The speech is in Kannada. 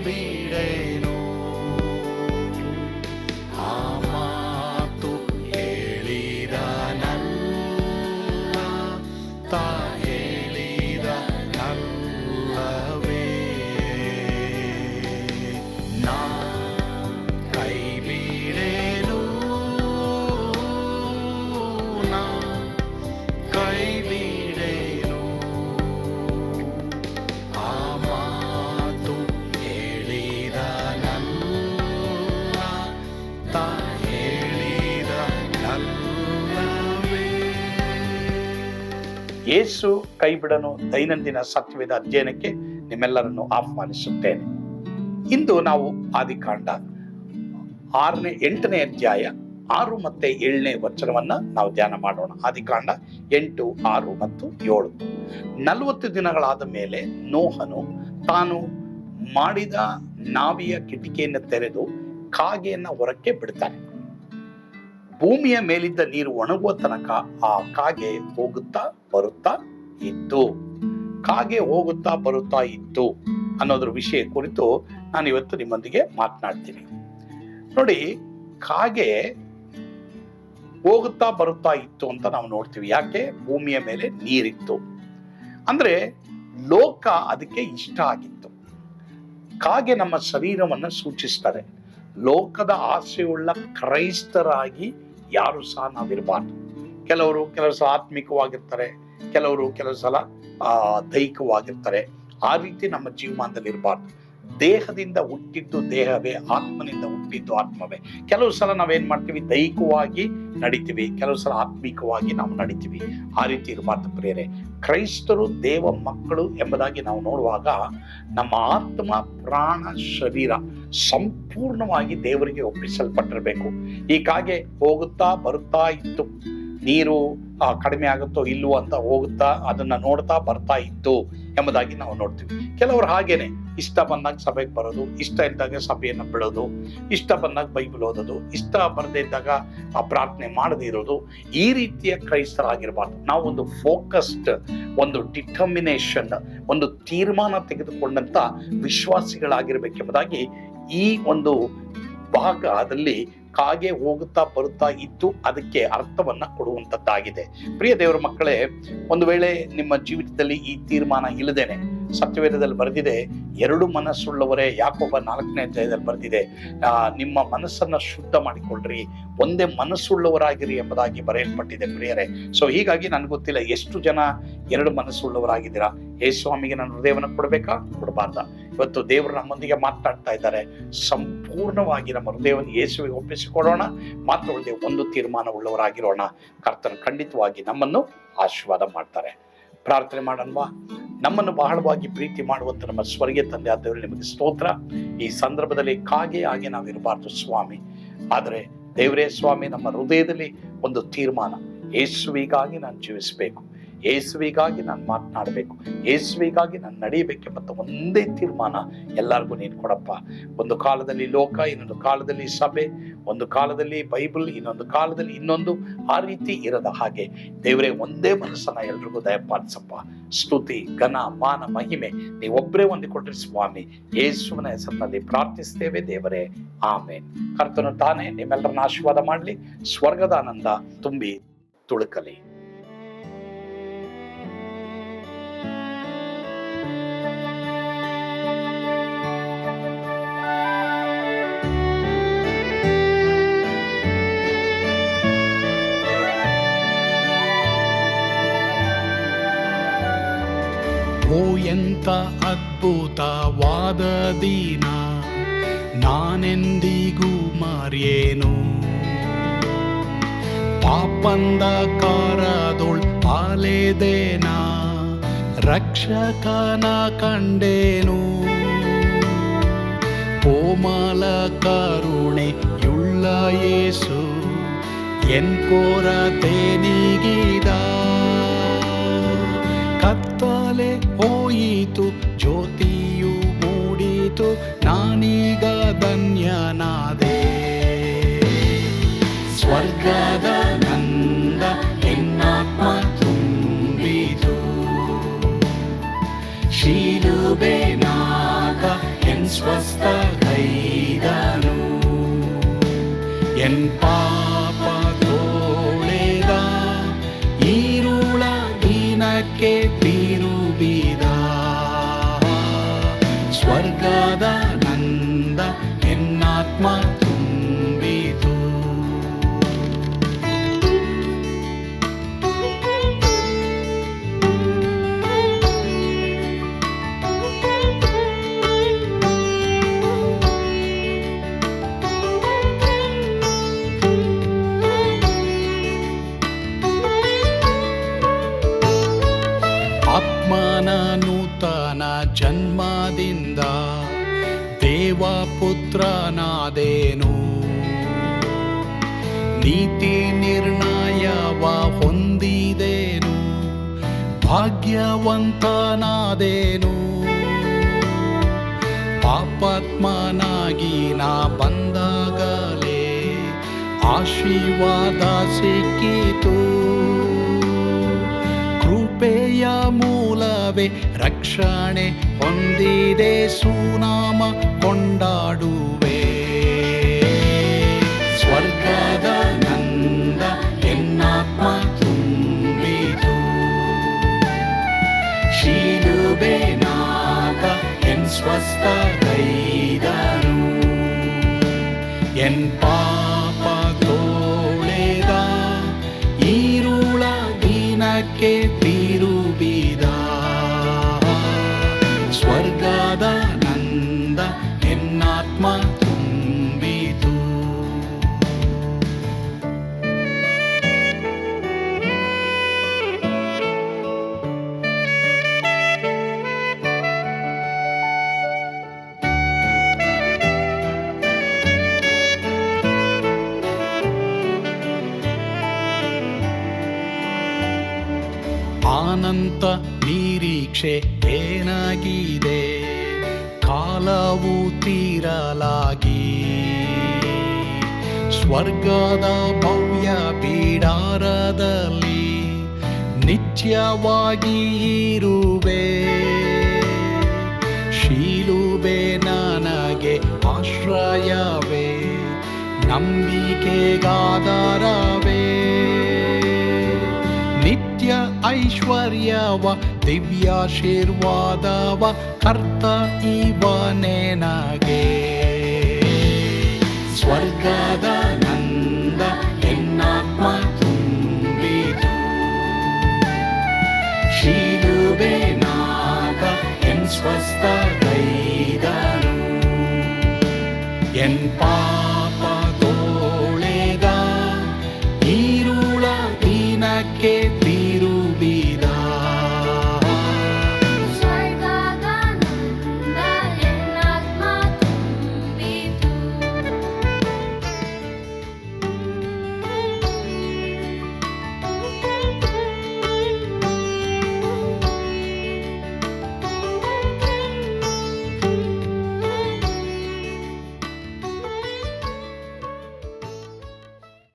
ಬಿಡೆನು. ಆ ಮಾತು ಹೇಳಿದನಲ್ಲ, ತಾ ಹೇಳಿದನಲ್ಲವೇ. ನಾ ಕೈ ಬಿಡೆನು, ನಾ ಕೈ ಬಿಡೆನು. ಆ ಮಾತು ಹೇಳಿದನಲ್ಲ, ತಾ ಹೇಳಿದನಲ್ಲವೇ. ಯೇಸು ಕೈ ಬಿಡನು ದೈನಂದಿನ ಸತ್ಯವೇದ ಅಧ್ಯಯನಕ್ಕೆ ನಿಮ್ಮೆಲ್ಲರನ್ನು ಆಹ್ವಾನಿಸುತ್ತೇನೆ. ಇಂದು ನಾವು ಆದಿಕಾಂಡ 8ನೇ ಅಧ್ಯಾಯ 6 ಮತ್ತು 7ನೇ ವಚನವನ್ನ ನಾವು ಧ್ಯಾನ ಮಾಡೋಣ. ಆದಿಕಾಂಡ 8, 6 ಮತ್ತು 7. 40 ದಿನಗಳಾದ ಮೇಲೆ ನೋಹನು ತಾನು ಮಾಡಿದ ನಾವಿಯ ಕಿಟಿಕಿಯನ್ನು ತೆರೆದು ಕಾಗೆಯನ್ನ ಹೊರಕ್ಕೆ ಬಿಡ್ತಾನೆ. ಭೂಮಿಯ ಮೇಲಿದ್ದ ನೀರು ಒಣಗುವ ತನಕ ಆ ಕಾಗೆ ಹೋಗುತ್ತಾ ಬರುತ್ತಾ ಇತ್ತು. ಕಾಗೆ ಹೋಗುತ್ತಾ ಬರುತ್ತಾ ಇತ್ತು ಅನ್ನೋದ್ರ ವಿಷಯ ಕುರಿತು ನಾನು ಇವತ್ತು ನಿಮ್ಮೊಂದಿಗೆ ಮಾತನಾಡ್ತೀನಿ. ನೋಡಿ, ಕಾಗೆ ಹೋಗುತ್ತಾ ಬರುತ್ತಾ ಇತ್ತು ಅಂತ ನಾವು ನೋಡ್ತೀವಿ. ಯಾಕೆ? ಭೂಮಿಯ ಮೇಲೆ ನೀರಿತ್ತು. ಅಂದ್ರೆ ಲೋಕ ಅದಕ್ಕೆ ಇಷ್ಟ ಆಗಿತ್ತು. ಕಾಗೆ ನಮ್ಮ ಶರೀರವನ್ನು ಸೂಚಿಸ್ತಾರೆ. ಲೋಕದ ಆಸೆಯುಳ್ಳ ಕ್ರೈಸ್ತರಾಗಿ ಯಾರು ಸಹ ನಾವಿರಬಾರ್ದು. ಕೆಲವರು ಸಲ ಆತ್ಮಿಕವಾಗಿರ್ತಾರೆ, ಕೆಲವರು ಸಲ ದೈಹಿಕವಾಗಿರ್ತಾರೆ. ಆ ರೀತಿ ನಮ್ಮ ಜೀವಮಾನದಲ್ಲಿ ಇರಬಾರ್ದು. ದೇಹದಿಂದ ಹುಟ್ಟಿದ್ದು ದೇಹವೇ, ಆತ್ಮನಿಂದ ಹುಟ್ಟಿದ್ದು ಆತ್ಮವೇ. ಕೆಲವು ಸಲ ನಾವೇನ್ ಮಾಡ್ತೀವಿ, ದೈಹಿಕವಾಗಿ ನಡಿತೀವಿ, ಕೆಲವು ಸಲ ಆತ್ಮಿಕವಾಗಿ ನಾವು ನಡಿತೀವಿ. ಆ ರೀತಿ ಇರಬಾರ್ದು ಪ್ರಿಯರೇ. ಕ್ರೈಸ್ತರು ದೇವ ಮಕ್ಕಳು ಎಂಬುದಾಗಿ ನಾವು ನೋಡುವಾಗ ನಮ್ಮ ಆತ್ಮ, ಪ್ರಾಣ, ಶರೀರ ಸಂಪೂರ್ಣವಾಗಿ ದೇವರಿಗೆ ಒಪ್ಪಿಸಲ್ಪಟ್ಟಿರಬೇಕು. ಈ ಕಾಗೆ ಹೋಗುತ್ತಾ ಬರುತ್ತಾ ಇತ್ತು. ನೀರು ಕಡಿಮೆ ಆಗುತ್ತೋ ಇಲ್ವೋ ಅಂತ ಹೋಗುತ್ತಾ ಅದನ್ನ ನೋಡ್ತಾ ಬರ್ತಾ ಇತ್ತು ಎಂಬುದಾಗಿ ನಾವು ನೋಡ್ತೀವಿ. ಕೆಲವರು ಹಾಗೇನೆ ಇಷ್ಟ ಬಂದಾಗ ಸಭೆಗೆ ಬರೋದು, ಇಷ್ಟ ಇದ್ದಾಗ ಸಭೆಯನ್ನು ಬಿಡೋದು, ಇಷ್ಟ ಬಂದಾಗ ಬೈಬಲ್ ಓದೋದು, ಇಷ್ಟ ಬರದೇ ಇದ್ದಾಗ ಪ್ರಾರ್ಥನೆ ಮಾಡದೇ ಇರೋದು. ಈ ರೀತಿಯ ಕ್ರೈಸ್ತರಾಗಿರಬಾರ್ದು. ನಾವು ಒಂದು ಫೋಕಸ್ಡ್, ಒಂದು ಡಿಟರ್ಮಿನೇಷನ್, ಒಂದು ತೀರ್ಮಾನ ತೆಗೆದುಕೊಂಡಂತ ವಿಶ್ವಾಸಿಗಳಾಗಿರ್ಬೇಕೆಂಬುದಾಗಿ ಈ ಒಂದು ಭಾಗದಲ್ಲಿ ಕಾಗೆ ಹೋಗುತ್ತಾ ಬರುತ್ತಾ ಇತ್ತು ಅದಕ್ಕೆ ಅರ್ಥವನ್ನ ಕೊಡುವಂತದ್ದಾಗಿದೆ. ಪ್ರಿಯ ದೇವರ ಮಕ್ಕಳೇ, ಒಂದು ವೇಳೆ ನಿಮ್ಮ ಜೀವಿತದಲ್ಲಿ ಈ ತೀರ್ಮಾನ ಇಲ್ಲದೇನೆ, ಸತ್ಯವೇದದಲ್ಲಿ ಬರೆದಿದೆ, 2 ಮನಸ್ಸುಳ್ಳವರೇ, ಯಾಕೋಬ 4ನೇ ಅಧ್ಯಾಯದಲ್ಲಿ ಬರೆದಿದೆ, ನಿಮ್ಮ ಮನಸ್ಸನ್ನ ಶುದ್ಧ ಮಾಡಿಕೊಳ್ಳ್ರಿ, ಒಂದೇ ಮನಸ್ಸುಳ್ಳವರಾಗಿರಿ ಎಂಬುದಾಗಿ ಬರೆಯಲ್ಪಟ್ಟಿದೆ ಪ್ರಿಯರೇ. ಸೊ ಹೀಗಾಗಿ ನನ್ಗೆ ಗೊತ್ತಿಲ್ಲ ಎಷ್ಟು ಜನ 2 ಮನಸ್ಸುಳ್ಳವರಾಗಿದ್ದೀರಾ. ಯೇಸು ಸ್ವಾಮಿಗೆ ನನ್ನ ಹೃದಯವನ್ನು ಕೊಡ್ಬೇಕಾ, ಕೊಡಬಾರ್ದ? ಇವತ್ತು ದೇವರು ನಮ್ಮೊಂದಿಗೆ ಮಾತನಾಡ್ತಾ ಇದ್ದಾರೆ. ಸಂಪೂರ್ಣವಾಗಿ ನಮ್ಮ ಹೃದಯವನ್ನು ಯೇಸುವಿಗೆ ಒಪ್ಪಿಸಿಕೊಡೋಣ, ಮಾತ್ರವಲ್ಲದೆ ಒಂದು ತೀರ್ಮಾನ ಉಳ್ಳವರಾಗಿರೋಣ. ಕರ್ತನು ಖಂಡಿತವಾಗಿ ನಮ್ಮನ್ನು ಆಶೀರ್ವಾದ ಮಾಡ್ತಾರೆ. ಪ್ರಾರ್ಥನೆ ಮಾಡೋಣವಾ? ನಮ್ಮನ್ನು ಬಹಳವಾಗಿ ಪ್ರೀತಿ ಮಾಡುವಂತ ನಮ್ಮ ಸ್ವರ್ಗೀಯ ತಂದೆ ಆದವರು, ನಿಮಗೆ ಸ್ತೋತ್ರ. ಈ ಸಂದರ್ಭದಲ್ಲಿ ಕಾಗೆ ಹಾಗೆ ನಾವಿರಬಾರ್ದು ಸ್ವಾಮಿ. ಆದರೆ ದೇವರೇ ಸ್ವಾಮಿ, ನಮ್ಮ ಹೃದಯದಲ್ಲಿ ಒಂದು ತೀರ್ಮಾನ, ಯೇಸುವಿಗಾಗಿ ನಾನು ಜೀವಿಸಬೇಕು, ಯೇಸುವಿಗಾಗಿ ನಾನು ಮಾತನಾಡಬೇಕು, ಯೇಸುವಿಗಾಗಿ ನಾನು ನಡೆಯಬೇಕೆಂಬ ಒಂದೇ ತೀರ್ಮಾನ ಎಲ್ಲರಿಗೂ ನೀನು ಕೊಡಪ್ಪ. ಒಂದು ಕಾಲದಲ್ಲಿ ಲೋಕ, ಇನ್ನೊಂದು ಕಾಲದಲ್ಲಿ ಸಭೆ, ಒಂದು ಕಾಲದಲ್ಲಿ ಬೈಬಲ್, ಇನ್ನೊಂದು ಕಾಲದಲ್ಲಿ ಇನ್ನೊಂದು, ಆ ರೀತಿ ಇರದ ಹಾಗೆ ದೇವರೇ ಒಂದೇ ಮನಸ್ಸನ್ನ ಎಲ್ರಿಗೂ ದಯಪಾಲಿಸಪ್ಪ. ಸ್ತುತಿ, ಘನ, ಮಾನ, ಮಹಿಮೆ ನೀವೊಬ್ಬರೇ ಹೊಂದಿಕೊಟ್ರಿ ಸ್ವಾಮಿ. ಯೇಸುವಿನ ಹೆಸರಿನಲ್ಲಿ ಪ್ರಾರ್ಥಿಸ್ತೇವೆ ದೇವರೇ, ಆಮೇನ್. ಕರ್ತನು ತಾನೇ ನಿಮ್ಮೆಲ್ಲರನ್ನ ಆಶೀರ್ವಾದ ಮಾಡಲಿ. ಸ್ವರ್ಗದ ಆನಂದ ತುಂಬಿ ತುಳುಕಲಿ. ಓ ಎಂತ ಅದ್ಭುತವಾದ ದಿನ, ನಾನೆಂದಿಗೂ ಮರೆಯೇನು. ಪಾಪಂಧಕಾರದೊಳ್ ಅಲೆದೇನ, ರಕ್ಷಕನ ಕಂಡೇನು. ಕೋಮಲ ಕರುಣೆಯುಳ್ಳ ಯೇಸು ಎನ್ ಕೊರತೆ ನೀಗಿದ. ಕತ್ತಲೆ ಹೋಯಿತು, ಜ್ಯೋತಿಯು ಮೂಡಿತು, ನಾನೀಗ ಧನ್ಯನಾದೆ. ಸ್ವರ್ಗದ ನಂದ ಎನ್ನಾತ್ಮ ತುಂಬಿತು, ಶಿಲುಬೆನಾಗ ಎನ್ ಸ್ವಸ್ಥ ದಿನಕ್ಕೆ ತಿರುಗಿದ ಸ್ವರ್ಗದ ನಂದ ಎನ್ನಾತ್ಮ ತುಂಬಿತು. ಆತ್ಮನ ನೂತನ ಜನ್ಮದಿಂದ ದೇವಪುತ್ರನಾದೇನು, ನೀತಿ ನಿರ್ಣಯವ ಹೊಂದಿದೇನು, ಭಾಗ್ಯವಂತನಾದೇನು. ಪಾಪಾತ್ಮನಾಗಿ ನಾ ಬಂದಾಗಲೇ ಆಶೀರ್ವಾದ ಸಿಕ್ಕಿತು. ಕೃಪೆಯ ಮೂಲವೇ ರಕ್ಷಣೆ ಹೊಂದಿದೆ, ಸುನಾಮ ಕೊಂಡಾಡುವೆ. ಸ್ವರ್ಗದ ನಂದ ಎನ್ನಾತ್ಮ ತುಂಬಿತು. ಶಿಲುಬೆನಾಗ ಎನ್ ಸ್ವಸ್ಥಗೈದನು, ಎನ್ ಪಾಪ ತೋಳೆದ ಈರುಳ ದಿನಕ್ಕೆ ತಿರುಗಿದ. ಸ್ವರ್ಗದ ನಂದ ಎನ್ನಾತ್ಮ ತುಂಬಿತು. ಅನಂತ ನಿರೀಕ್ಷೆ ಏನಾಗಿದೆ, ಕಾಲವು ತೀರಲಾಗಿ ಸ್ವರ್ಗದ ಭವ್ಯ ಬಿಡಾರದಲ್ಲಿ ನಿತ್ಯವಾಗಿ ಇರುವೆ. ಶಿಲುಬೆ ನನಗೆ ಆಶ್ರಯವೇ, ನಂಬಿಕೆಗಾಧಾರವೇ. ನಿತ್ಯ ಐಶ್ವರ್ಯವ ದಿವ್ಯಾಶೀರ್ವಾದವ ಕರ್ತ ಇವನೇ ನಗೆ. ಸ್ವರ್ಗದ ನಂದ ಎನ್ನಾತ್ಮ ತುಂಬಿತು. ಶಿಲುಬೆನಾಗ ಎನ್ ಸ್ವಸ್ಥಗೈದನು, ಎನ್ ಪಾಪ ತೋಳೆದ ಈರುಳ ದಿನಕ್ಕೆ